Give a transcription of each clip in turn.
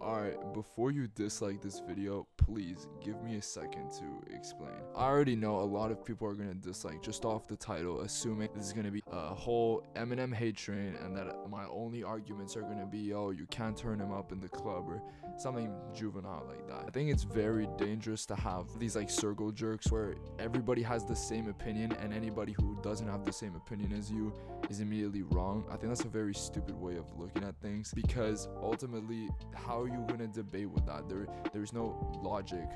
Alright, before you dislike this video, please give me a second to explain. I already know a lot of people are gonna dislike just off the title, assuming this is gonna be a whole Eminem hate train and that my only arguments are gonna be, oh, you can't turn him up in the club or something juvenile like that. I think it's very dangerous to have these like circle jerks where everybody has the same opinion and anybody who doesn't have the same opinion as you is immediately wrong. I think that's a very stupid way of looking at things, because ultimately, how are you gonna debate with that? There's no logic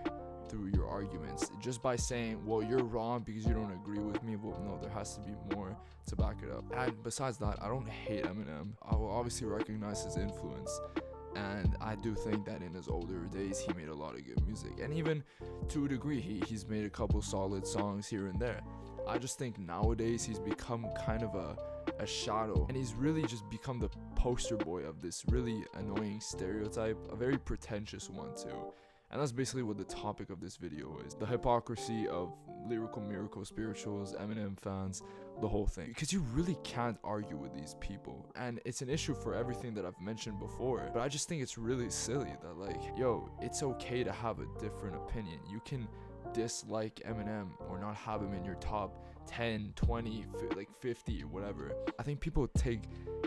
through your arguments. Just by saying, well, you're wrong because you don't agree with me, well, no, there has to be more to back it up. And besides that, I don't hate Eminem. I will obviously recognize his influence, and I do think that in his older days he made a lot of good music, and even to a degree he's made a couple solid songs here and there. I just think nowadays he's become kind of a shadow, and he's really just become the poster boy of this really annoying stereotype, a very pretentious one too. And that's basically what the topic of this video is: the hypocrisy of LyRicAl MiRaCle SpiRiTuals, Eminem fans, the whole thing. Because you really can't argue with these people, and it's an issue for everything that I've mentioned before, but I just think it's really silly that, like, yo, it's okay to have a different opinion. You can dislike Eminem or not have him in your top 10, 20, like 50 or whatever. I think people take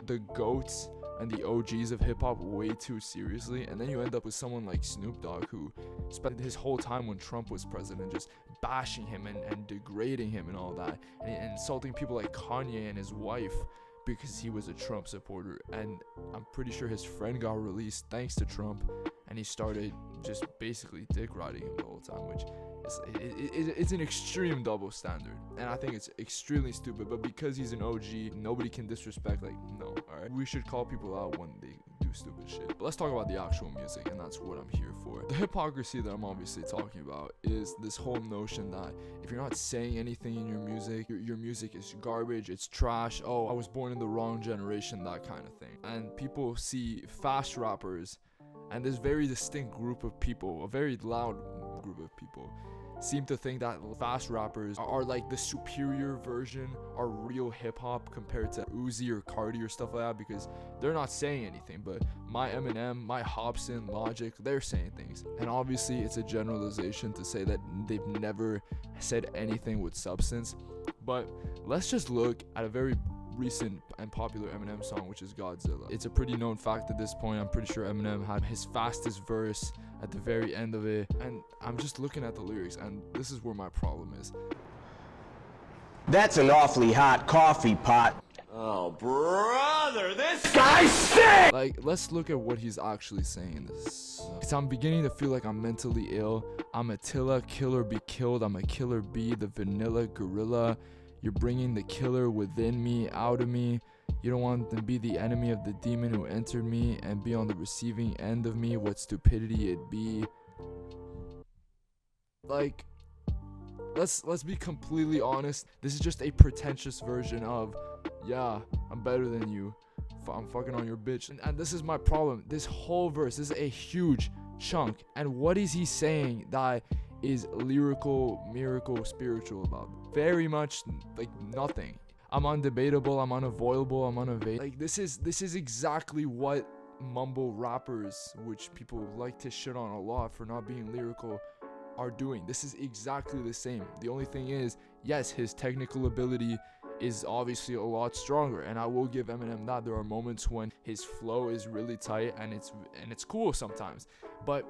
the GOATs and the OGs of hip-hop way too seriously, and then you end up with someone like Snoop Dogg, who spent his whole time when Trump was president just bashing him and degrading him and all that, and insulting people like Kanye and his wife because he was a Trump supporter. And I'm pretty sure his friend got released thanks to Trump, and he started just basically dick riding him the whole time, which it's an extreme double standard, and I think it's extremely stupid. But because he's an OG, nobody can disrespect. Like, no, alright, we should call people out when they do stupid shit. But let's talk about the actual music, and that's what I'm here for. The hypocrisy that I'm obviously talking about is this whole notion that if you're not saying anything in your music is garbage, it's trash, oh, I was born in the wrong generation, that kind of thing. And people see fast rappers, and this very distinct group of people, a very loud group of people, seem to think that fast rappers are like the superior version, are real hip-hop compared to Uzi or Cardi or stuff like that, because they're not saying anything. But my Eminem, my Hobson, Logic, they're saying things. And obviously it's a generalization to say that they've never said anything with substance, but let's just look at a very recent and popular Eminem song, which is Godzilla. It's a pretty known fact at this point. I'm pretty sure Eminem had his fastest verse at the very end of it, and I'm just looking at the lyrics, and this is where my problem is. That's an awfully hot coffee pot. Oh, brother, this guy stinks! Like, let's look at what he's actually saying in this. Because I'm beginning to feel like I'm mentally ill. I'm Attila, killer be killed. I'm a killer bee, the vanilla gorilla. You're bringing the killer within me out of me. You don't want to be the enemy of the demon who entered me and be on the receiving end of me. What stupidity it'd be. Like, let's be completely honest. This is just a pretentious version of, yeah, I'm better than you, I'm fucking on your bitch. And this is my problem. This whole verse, this is a huge chunk. And what is he saying that is LyRicAl MiRaCle SpiRiTuaL about? Very much like nothing. I'm undebatable, I'm unavoidable, I'm unevadable. Like, this is exactly what mumble rappers, which people like to shit on a lot for not being lyrical, are doing. This is exactly the same. The only thing is, yes, his technical ability is obviously a lot stronger, and I will give Eminem that. There are moments when his flow is really tight and it's cool sometimes, but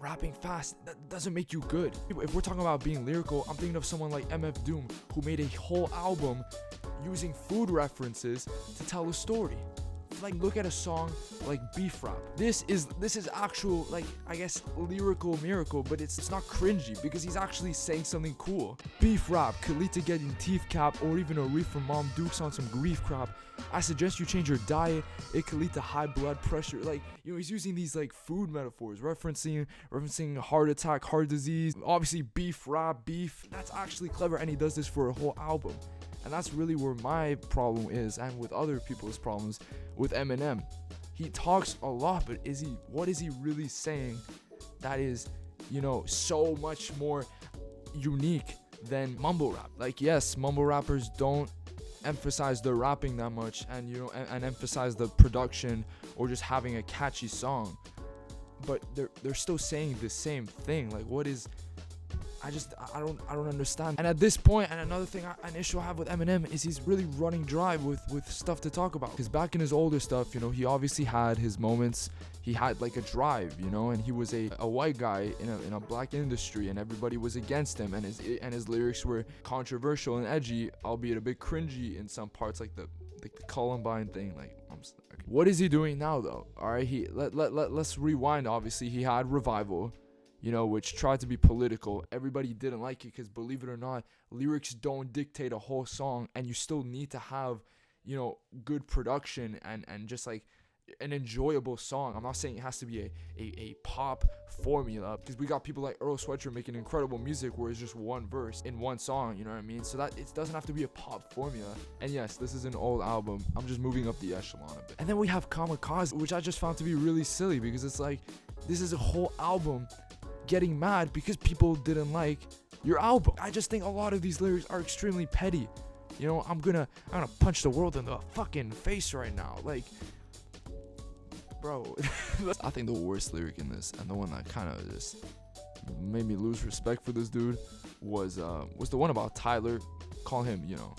rapping fast, that doesn't make you good. If we're talking about being lyrical, I'm thinking of someone like MF Doom, who made a whole album using food references to tell a story. Like, look at a song like Beef Rap. This is actual, like, I guess, LyRicAl MiRaCle, but it's not cringy because he's actually saying something cool. Beef Rap could lead to getting teeth capped or even a reef from Mom Dukes on some grief crap. I suggest you change your diet. It could lead to high blood pressure. Like, you know, he's using these like food metaphors, referencing heart attack, heart disease. Obviously, beef rap, beef. That's actually clever, and he does this for a whole album. And that's really where my problem is, and with other people's problems with Eminem. He talks a lot, but what is he really saying that is, you know, so much more unique than mumble rap? Like, yes, mumble rappers don't emphasize the rapping that much, and you know, and emphasize the production or just having a catchy song. but they're still saying the same thing. Like, what is? I don't understand. And at this point, and another thing, an issue I have with Eminem is he's really running dry with stuff to talk about. Because back in his older stuff, you know, he obviously had his moments. He had like a drive, you know, and he was a white guy in a black industry, and everybody was against him. And his lyrics were controversial and edgy, albeit a bit cringy in some parts, like the Columbine thing. Like, okay. What is he doing now though? All right, let's rewind. Obviously, he had Revival, you know, which tried to be political. Everybody didn't like it because, believe it or not, lyrics don't dictate a whole song, and you still need to have, you know, good production and just like an enjoyable song. I'm not saying it has to be a pop formula, because we got people like Earl Sweatshirt making incredible music where it's just one verse in one song, you know what I mean? So that it doesn't have to be a pop formula. And yes, this is an old album. I'm just moving up the echelon a bit. And then we have Kamikaze, which I just found to be really silly, because it's like, this is a whole album getting mad because people didn't like your album. I just think a lot of these lyrics are extremely petty. You know, I'm gonna punch the world in the fucking face right now. Like, bro. I think the worst lyric in this, and the one that kind of just made me lose respect for this dude, was the one about Tyler. Call him, you know,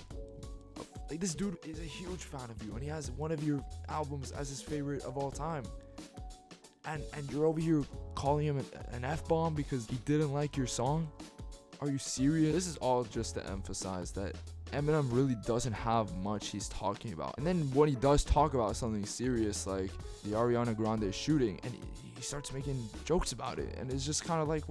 like, this dude is a huge fan of you, and he has one of your albums as his favorite of all time. And you're over here calling him an F-bomb because he didn't like your song? Are you serious? This is all just to emphasize that Eminem really doesn't have much he's talking about. And then when he does talk about something serious, like the Ariana Grande shooting, and he starts making jokes about it, and it's just kind of like,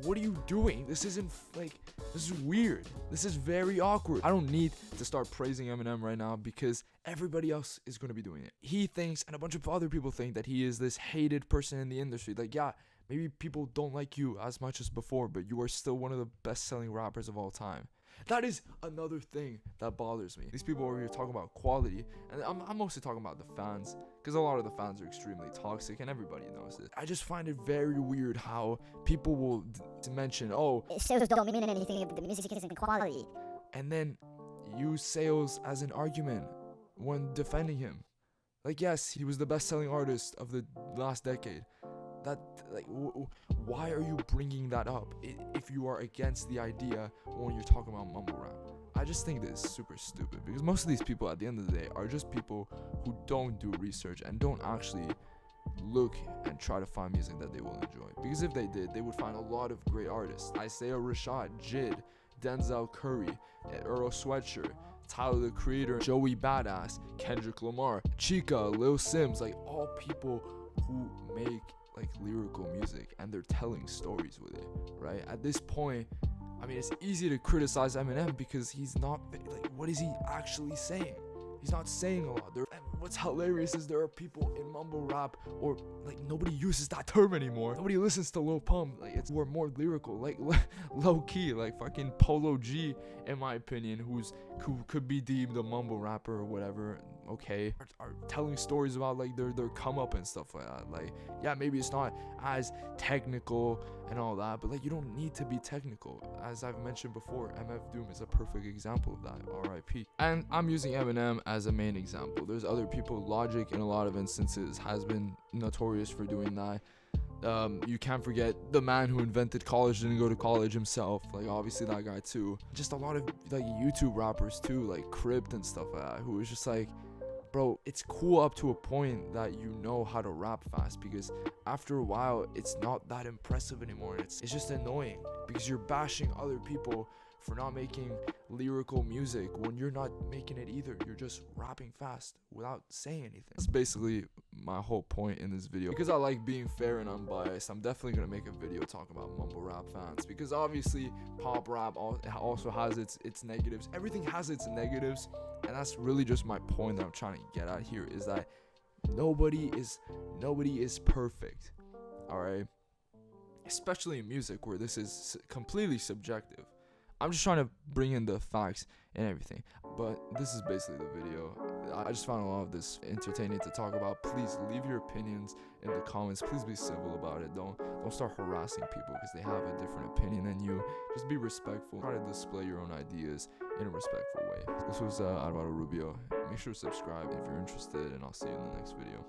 what are you doing? This isn't, like, this is weird. This is very awkward. I don't need to start praising Eminem right now because everybody else is going to be doing it. He thinks, and a bunch of other people think, that he is this hated person in the industry. Like, yeah, maybe people don't like you as much as before, but you are still one of the best-selling rappers of all time. That is another thing that bothers me. These people over here talking about quality, and I'm mostly talking about the fans, because a lot of the fans are extremely toxic, and everybody knows it. I just find it very weird how people will mention, oh, sales don't mean anything, the music isn't quality, and then use sales as an argument when defending him. Like, yes, he was the best-selling artist of the last decade. That, like, why are you bringing that up if you are against the idea when you're talking about mumble rap? I just think this is super stupid, because most of these people at the end of the day are just people who don't do research and don't actually look and try to find music that they will enjoy. Because if they did, they would find a lot of great artists. Isaiah Rashad, Jid, Denzel Curry, Earl Sweatshirt, Tyler the Creator, Joey Badass, Kendrick Lamar, Chica, Lil Sims, like, all people who make like lyrical music, and they're telling stories with it, right? At this point, I mean, it's easy to criticize Eminem because he's not, like, what is he actually saying? He's not saying a lot. And what's hilarious is there are people in mumble rap, or like, nobody uses that term anymore. Nobody listens to Lil Pump. Like, we're more lyrical, like low key, like fucking Polo G, in my opinion, who could be deemed a mumble rapper or whatever. Okay, are telling stories about like their come up and stuff like that. Like, yeah, maybe it's not as technical and all that, but like, you don't need to be technical. As I've mentioned before, MF Doom is a perfect example of that. R.I.P. And I'm using Eminem as a main example. There's other people. Logic, in a lot of instances, has been notorious for doing that. You can't forget the man who invented college didn't go to college himself. Like, obviously that guy too. Just a lot of like YouTube rappers too, like Crypt and stuff like that, who was just like, bro, it's cool up to a point that you know how to rap fast, because after a while it's not that impressive anymore. It's just annoying because you're bashing other people for not making lyrical music when you're not making it either. You're just rapping fast without saying anything. That's basically my whole point in this video. Because I like being fair and unbiased, I'm definitely gonna make a video talking about mumble rap fans, because obviously pop rap also has its negatives. Everything has its negatives, and that's really just my point that I'm trying to get at here, is that nobody is perfect, all right? Especially in music, where this is completely subjective. I'm just trying to bring in the facts and everything. But this is basically the video. I just found a lot of this entertaining to talk about. Please leave your opinions in the comments. Please be civil about it. Don't start harassing people because they have a different opinion than you. Just be respectful. Try to display your own ideas in a respectful way. This was Álvaro Rubio. Make sure to subscribe if you're interested, and I'll see you in the next video.